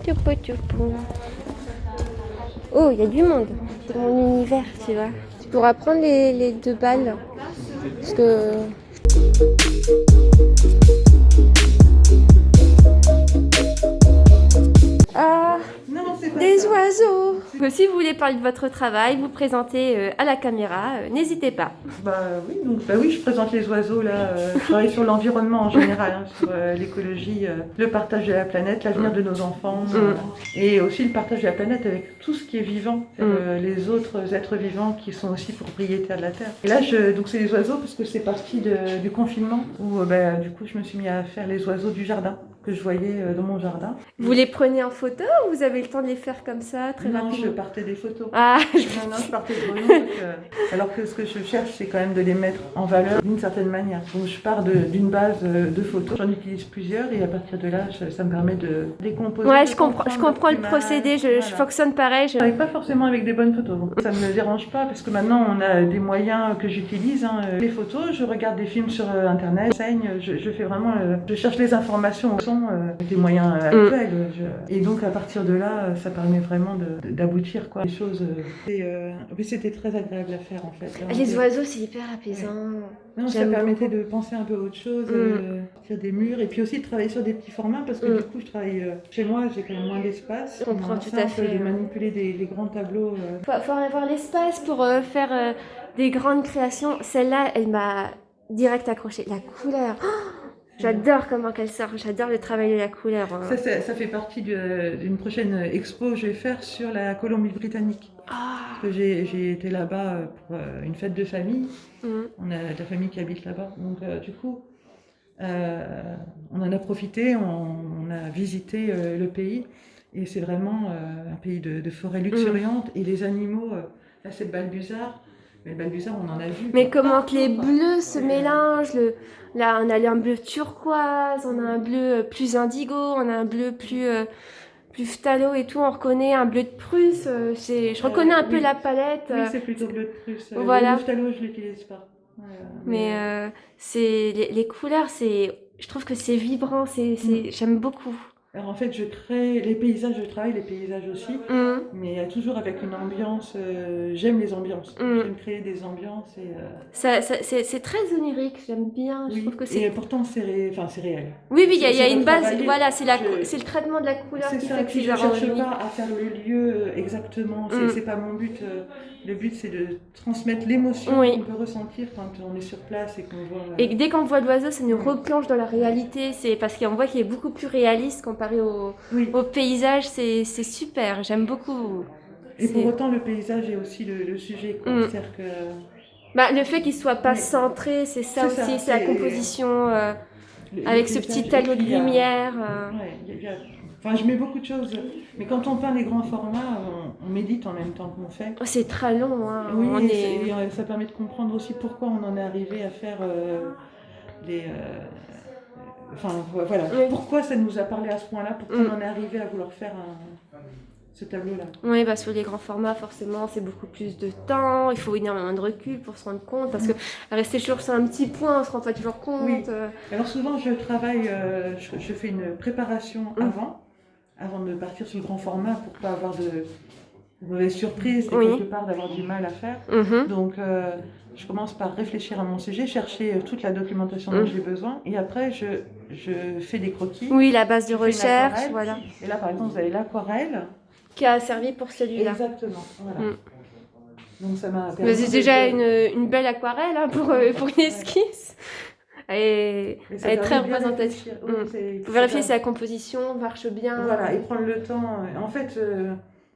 Tchoupo, tchoupo. Oh, il y a du monde. C'est mon univers, tu vois. Tu pourras prendre les 2 balles. Parce que... Ah, Non, c'est pas des ça. oiseaux. Si vous voulez parler de votre travail, vous présenter à la caméra, n'hésitez pas. Oui, je présente les oiseaux là. Je travaille sur l'environnement en général, hein, sur l'écologie, le partage de la planète, l'avenir de nos enfants, et aussi le partage de la planète avec tout ce qui est vivant, les autres êtres vivants qui sont aussi propriétaires de la Terre. Et là, donc c'est les oiseaux parce que c'est parti du confinement où du coup je me suis mis à faire les oiseaux du jardin que je voyais dans mon jardin. Vous les prenez en photo ou vous avez le temps de les faire comme ça, très Non, rapidement? je partais des photos. Ah, Non, je partais de Grenoble. Alors que ce que je cherche, c'est quand même de les mettre en valeur d'une certaine manière. Donc je pars d'une base de photos. J'en utilise plusieurs et à partir de là, ça me permet de décomposer. ouais, je comprends le procédé, je Voilà. fonctionne pareil. Je travaille pas forcément avec des bonnes photos. Donc ça ne me dérange pas parce que maintenant on a des moyens que j'utilise. Les photos, je regarde des films sur Internet, je fais vraiment, je cherche les informations au son des moyens actuels. Et donc à partir de là, ça permet vraiment d'aboutir quoi. Les choses. Mais c'était très agréable à faire en fait. Les oiseaux, c'est hyper apaisant. Non, ça permettait de penser un peu à autre chose, sortir des murs et puis aussi de travailler sur des petits formats parce que du coup je travaille chez moi, j'ai quand même moins d'espace. Je comprends tout à fait. De manipuler des grands tableaux. Faut avoir l'espace pour faire des grandes créations. Celle-là, elle m'a direct accrochée. La couleur, j'adore comment qu'elle sort. J'adore le travail de la couleur. Ça fait partie d'une prochaine expo que je vais faire sur la Colombie-Britannique. Parce que j'ai été là-bas pour une fête de famille. On a de la famille qui habite là-bas. Donc du coup, on en a profité, on a visité le pays. Et c'est vraiment un pays de forêt luxuriante. Et les animaux, là c'est le balbuzard. Mais le balbuzard, on en a vu. Mais comment que les bleus se mélangent. Là, on a un bleu turquoise, on a un bleu plus indigo, on a un bleu plus phthalo et tout. On reconnaît un bleu de Prusse. Je reconnais un peu la palette. Oui, c'est plutôt bleu de Prusse. Voilà. Le phthalo, je ne l'utilise pas. Mais c'est les couleurs, je trouve que c'est vibrant, j'aime beaucoup. Alors en fait, je crée les paysages, je travaille les paysages aussi, mais toujours avec une ambiance. J'aime les ambiances. J'aime créer des ambiances et. C'est très onirique, j'aime bien. Je trouve que c'est. Et pourtant, c'est réel. Oui, il y a une base. Voilà, c'est le traitement de la couleur qui ça, fait que c'est je ne cherche pas à faire le lieu exactement. C'est pas mon but. Le but, c'est de transmettre l'émotion qu'on peut ressentir quand on est sur place et qu'on voit. Et dès qu'on voit l'oiseau, ça nous replonge dans la réalité. C'est parce qu'on voit qu'il est beaucoup plus réaliste comparé au paysage. C'est super. J'aime beaucoup. Et pour autant, le paysage est aussi le sujet. C'est-à-dire que. Le fait qu'il soit pas centré, c'est ça aussi. C'est la composition avec ce petit halo de lumière. Enfin, je mets beaucoup de choses, mais quand on peint les grands formats, on médite en même temps qu'on fait. C'est très long, hein. Oui, et ça permet de comprendre aussi pourquoi on en est arrivé à faire Enfin, voilà, pourquoi ça nous a parlé à ce point-là, pourquoi on en est arrivé à vouloir faire ce tableau-là. Oui, parce que les grands formats, forcément, c'est beaucoup plus de temps, il faut énormément de recul pour se rendre compte, parce que rester toujours sur un petit point, on se rend pas toujours compte. Oui. Alors souvent, je travaille, je fais une préparation avant de partir sur le grand format pour pas avoir de mauvaises surprises et quelque part d'avoir du mal à faire. Donc, je commence par réfléchir à mon sujet, chercher toute la documentation dont j'ai besoin, et après, je fais des croquis. Oui, la base de recherche, voilà. Et là, par exemple, vous avez l'aquarelle. Qui a servi pour celui-là. Exactement, voilà. Donc, ça m'a permis. C'est déjà une belle aquarelle hein, pour une esquisse. Elle est très représentative. Il faut vérifier si la composition marche bien. Voilà, et prendre le temps. En fait,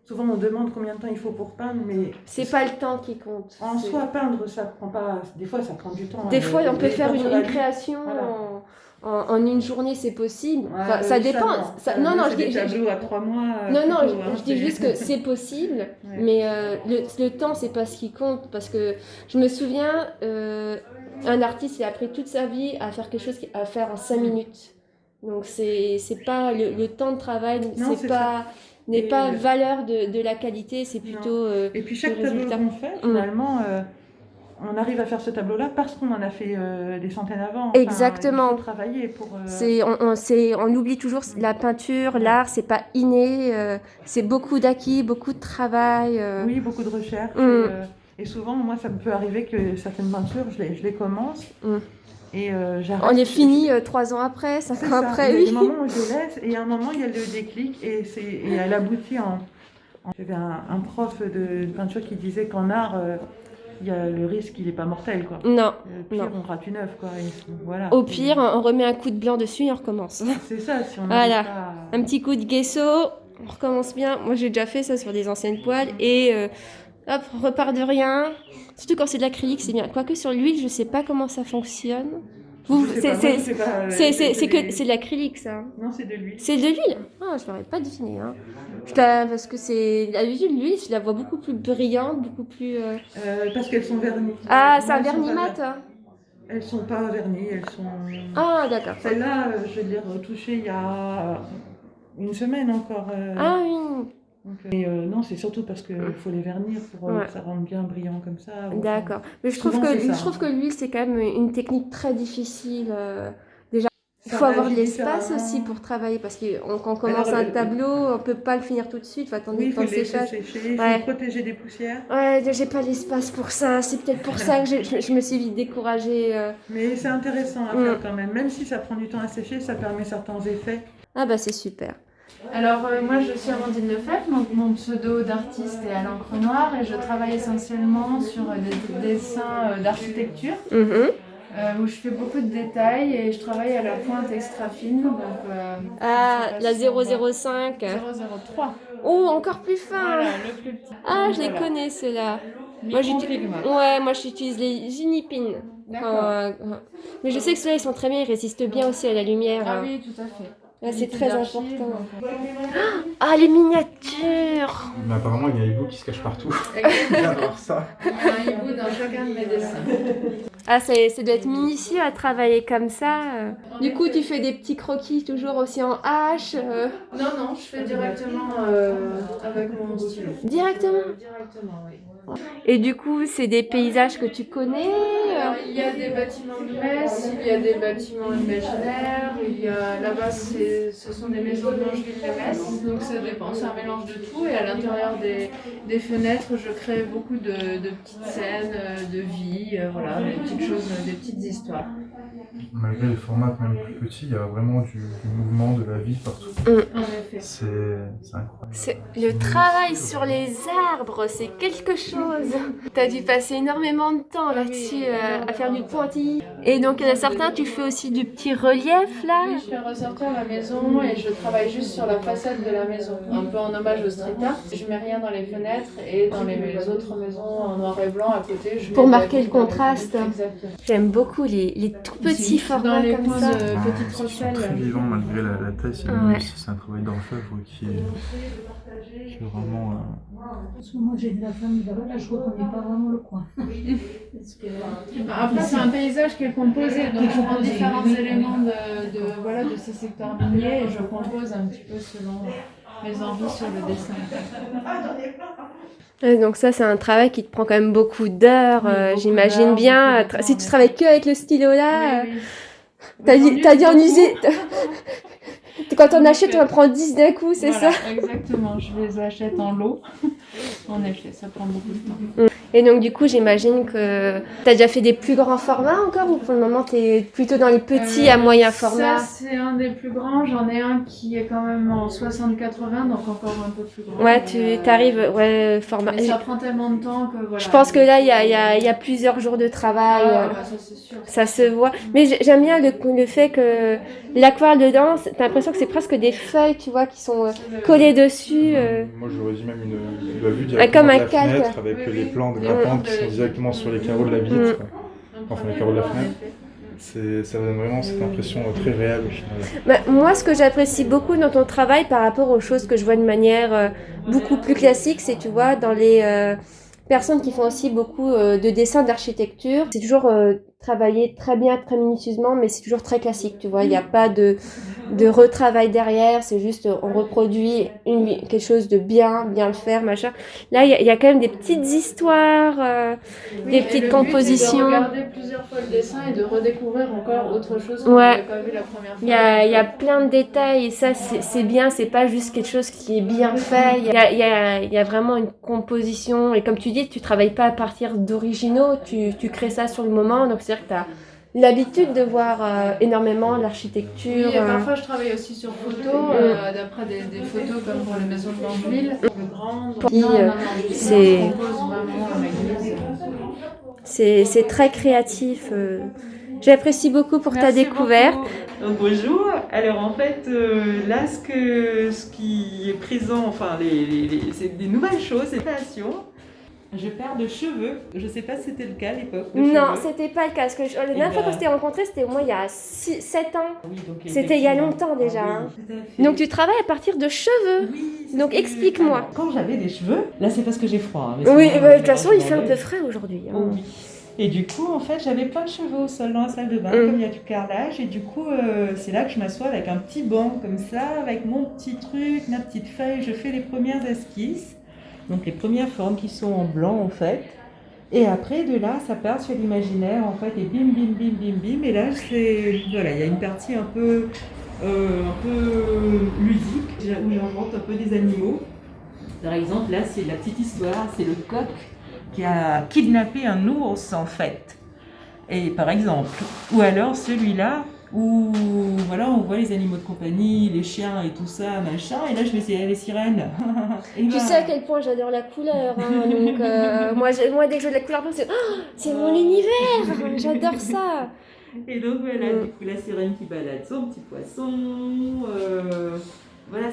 souvent on demande combien de temps il faut pour peindre, mais. C'est pas le temps qui compte. En soi, peindre, ça prend pas. Des fois, ça prend du temps. Des fois, on peut faire une création. En une journée, c'est possible. Enfin, ça dépend. Je dis tableaux à 3 mois. Je dis juste que c'est possible, mais le temps, c'est pas ce qui compte. Parce que je me souviens, un artiste, il a pris toute sa vie à faire quelque chose à faire en 5 minutes. Donc, c'est pas le temps de travail, n'est pas valeur de la qualité, c'est plutôt. Et puis, chaque tableau qu'on fait, finalement. on arrive à faire ce tableau-là parce qu'on en a fait des centaines avant. Exactement. Il faut travailler pour... On oublie toujours la peinture, l'art, c'est pas inné, c'est beaucoup d'acquis, beaucoup de travail. Oui, beaucoup de recherche. Et souvent, moi, ça me peut arriver que certaines peintures, je les commence. Et j'arrête. On est fini 3 ans après, 5 ans après. Il y a des moments où je laisse, et à un moment, il y a le déclic, et elle aboutit en... J'avais un prof de peinture qui disait qu'en art... il y a le risque, il n'est pas mortel, quoi. Non. Au pire, on rate une œuvre, quoi. Voilà. Au pire, on remet un coup de blanc dessus et on recommence. C'est ça, si on voilà. Pas... Un petit coup de gesso, on recommence bien. Moi, j'ai déjà fait ça sur des anciennes poêles et hop, on repart de rien. Surtout quand c'est de l'acrylique, c'est bien. Quoique sur l'huile, je ne sais pas comment ça fonctionne. C'est de l'acrylique, ça. Non, c'est de l'huile. C'est de l'huile. Ah, je l'aurais pas deviné. Hein. Parce que c'est l'huile, je la vois beaucoup plus brillante, beaucoup plus. Parce qu'elles sont vernies. Ah, c'est un vernis mat. Elles sont pas vernies, elles sont. Ah, d'accord. Celle-là, je l'ai retouchée il y a une semaine encore. Ah oui. Mais non, c'est surtout parce qu'il faut les vernir pour que ça rende bien brillant comme ça. D'accord. Mais je trouve que l'huile, c'est quand même une technique très difficile. Déjà, il faut avoir de l'espace aussi pour travailler parce que quand on commence un tableau, on ne peut pas le finir tout de suite. Il faut attendre que le séchage. Il faut protéger des poussières. Ouais, j'ai pas l'espace pour ça. C'est peut-être pour ça que je me suis vite découragée. Mais c'est intéressant à faire quand même. Même si ça prend du temps à sécher, ça permet certains effets. Ah bah c'est super. Alors moi je suis Amandine Lefebvre, donc mon pseudo d'artiste est à l'encre noire et je travaille essentiellement sur des dessins d'architecture où je fais beaucoup de détails et je travaille à la pointe extra fine. Donc, la 005. 003. Oh, encore plus fin. Voilà, le plus petit. Ah, je les connais ceux-là. Moi j'utilise les Unipin. Mais je sais que ceux-là ils sont très bien, ils résistent bien aussi à la lumière. Ah oui, tout à fait. Là, c'est très important. Ah, les miniatures! Mais apparemment, il y a un hibou qui se cache partout. J'adore ça. Il y a un hibou dans chacun de mes dessins. Ah, ça doit être minutieux à travailler comme ça. Du coup, tu fais des petits croquis toujours aussi en hache Non, je fais directement avec mon stylo. Directement? Directement, oui. Et du coup, c'est des paysages que tu connais Alors, il y a des bâtiments de Metz, il y a des bâtiments imaginaires, il y a là-bas, ce sont des maisons de Longeville de Metz, donc ça dépend, c'est un mélange de tout. Et à l'intérieur des fenêtres, je crée beaucoup de petites scènes de vie, voilà, des petites choses, des petites histoires. Malgré les formats même plus petits, il y a vraiment du mouvement, de la vie partout. En effet. C'est incroyable. Le travail sur les arbres, c'est quelque chose. Tu as dû passer énormément de temps là-dessus à faire du pointillé. Et donc, il y en a certains, tu fais aussi du petit relief là. Oui, je fais ressortir la maison et je travaille juste sur la façade de la maison, un peu en hommage au street art. Je mets rien dans les fenêtres et dans les autres maisons en noir et blanc à côté. Pour marquer le contraste. Exactement. J'aime beaucoup les tout petits formats comme ça. Petites c'est très vivant malgré la taille. C'est un travail d'orfèvre qui est vraiment... Parce que moi j'ai de la famille là-bas, là je reconnais pas vraiment le coin. Après c'est un paysage qui est composé, donc je prends différents éléments de ces secteurs miniers et je compose un petit peu selon mes envies sur le dessin. Donc ça, c'est un travail qui te prend quand même beaucoup d'heures, j'imagine bien. Si tu travailles que avec le stylo là, t'as dû en user. Quand on achète, on en prend 10 d'un coup, c'est ça? Exactement, je les achète en lot. En effet, ça prend beaucoup de temps. Et donc du coup, j'imagine que tu as déjà fait des plus grands formats encore ou pour le moment tu es plutôt dans les petits à moyen format? Ça, c'est un des plus grands. J'en ai un qui est quand même en 60-80, donc encore un peu plus grand. Ouais, tu arrives, format. Mais ça prend tellement de temps que voilà. Je pense que là, il y a plusieurs jours de travail. Ça, c'est sûr. Ça se voit. Mais j'aime bien le fait que l'aquarelle dedans, t'as l'impression que c'est presque des feuilles, tu vois, qui sont collées dessus. Moi, j'aurais dit même une vue directement comme de un la calque. fenêtre avec les plans de grimpante qui sont directement sur les carreaux de la vitre, enfin les carreaux de la fenêtre. Ça donne vraiment cette impression très réelle au final. Moi, ce que j'apprécie beaucoup dans ton travail par rapport aux choses que je vois de manière beaucoup plus classique, c'est, tu vois, dans les personnes qui font aussi beaucoup de dessins d'architecture, c'est toujours travaillé très bien, très minutieusement, mais c'est toujours très classique, tu vois. Il n'y a pas de retravail derrière, c'est juste on reproduit quelque chose de bien le faire, machin. Là, il y a quand même des petites histoires, des petites compositions. De regarder plusieurs fois le dessin et de redécouvrir encore autre chose qu'on Ouais. n'avait pas vu la première fois. Il y a plein de détails et ça, c'est bien, c'est pas juste quelque chose qui est bien fait. Il y a vraiment une composition et comme tu dis, tu travailles pas à partir d'originaux, tu crées ça sur le moment, donc c'est-à-dire que tu as l'habitude de voir énormément l'architecture. Oui, et parfois je travaille aussi sur photos, d'après des photos comme pour les maisons de Bangeville, plus grandes. C'est très créatif. J'apprécie beaucoup pour ta découverte. Donc, bonjour. Alors en fait, là ce qui est présent, enfin c'est des nouvelles choses, c'est création. Je perds de cheveux. Je sais pas si c'était le cas à l'époque. Non, c'était pas le cas. Parce que la dernière fois qu'on s'était rencontrés, c'était au moins il y a 7 ans. Oui, c'était il y a longtemps déjà. Ah, oui, donc tu travailles à partir de cheveux. Oui, donc explique-moi. Alors, quand j'avais des cheveux, là c'est parce que j'ai froid. Hein, oui, de toute façon il fait un peu frais aujourd'hui. Hein. Oh, oui. Et du coup, en fait, j'avais plein de cheveux au sol dans la salle de bain, comme il y a du carrelage. Et du coup, c'est là que je m'assois avec un petit banc comme ça, avec mon petit truc, ma petite feuille. Je fais les premières esquisses, donc les premières formes qui sont en blanc, en fait. Et après, de là, ça part sur l'imaginaire, en fait, et bim, bim, bim, bim, bim. Et là, voilà, il y a une partie un peu ludique, où j'invente un peu des animaux. Par exemple, là, c'est la petite histoire, c'est le coq qui a kidnappé un ours en fait. Et par exemple, ou alors celui-là où voilà, on voit les animaux de compagnie, les chiens et tout ça, machin, et là je me suis dit, les sirènes. Tu sais à quel point j'adore la couleur, hein, donc moi dès que je vois de la couleur, c'est mon univers, j'adore ça. Et donc voilà, du coup la sirène qui balade son petit poisson, voilà,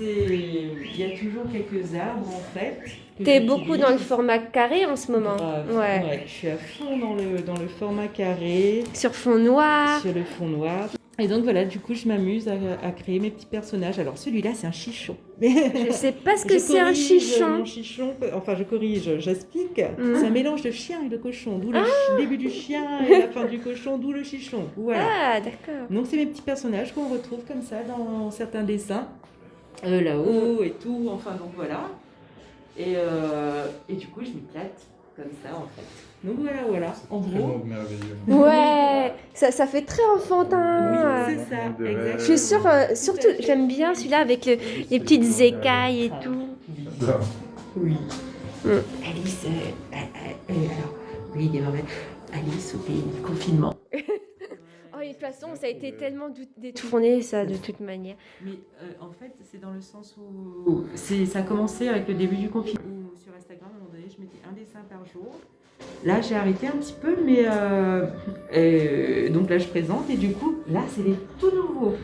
il y a toujours quelques arbres en fait. T'es beaucoup dans le format carré en ce moment. Ouais, je suis à fond dans le format carré. Sur fond noir. Sur le fond noir. Et donc voilà, du coup, je m'amuse à créer mes petits personnages. Alors celui-là, c'est un chichon. Je sais pas ce que c'est un chichon. Mon chichon, enfin je corrige, j'explique. C'est un mélange de chien et de cochon. D'où le début du chien et la fin du cochon, d'où le chichon. Voilà. Ah, d'accord. Donc c'est mes petits personnages qu'on retrouve comme ça dans certains dessins. Là-haut et tout, enfin donc voilà. Et du coup, je m'éclate comme ça en fait. Donc voilà, en gros. Merveilleux. Ouais, ça fait très enfantin. Oui, c'est ça, exactement. Je suis sûre, surtout, j'aime bien celui-là avec les petites écailles et tout. Oui. Alice, alors, oui, des merveilles. Alice au pays du confinement. Oh, de toute façon, ça a été tellement détourné, ça, de toute manière. Mais en fait, c'est dans le sens où ça a commencé avec le début du confinement. Où sur Instagram, à un moment donné, je mettais un dessin par jour. Là, j'ai arrêté un petit peu, mais donc là, je présente et du coup, là, c'est les tout nouveaux.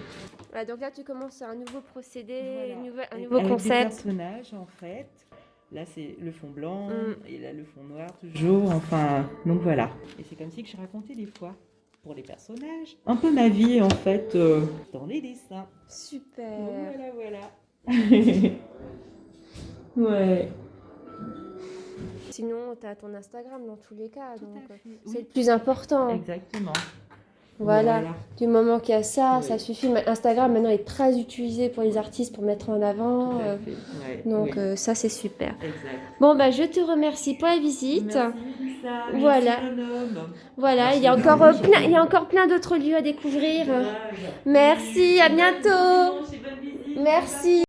Voilà, donc là, tu commences un nouveau procédé, Voilà. un nouveau avec concept. Des personnages, en fait. Là, c'est le fond blanc et là, le fond noir, toujours. Enfin, donc voilà. Et c'est comme si que je racontais des fois, pour les personnages, un peu ma vie, en fait, dans les dessins. Super. Donc, voilà. Ouais. Sinon, tu as ton Instagram dans tous les cas, donc c'est Oui. le plus important. Exactement. Voilà. Du moment qu'il y a ça, ça suffit. Instagram maintenant est très utilisé pour les artistes pour mettre en avant. Donc ça c'est super. Exact. Bon bah je te remercie pour la visite. Merci, Lisa. Voilà. Voilà, Merci, il y a encore plein d'autres lieux à découvrir. Merci, à bientôt. Merci.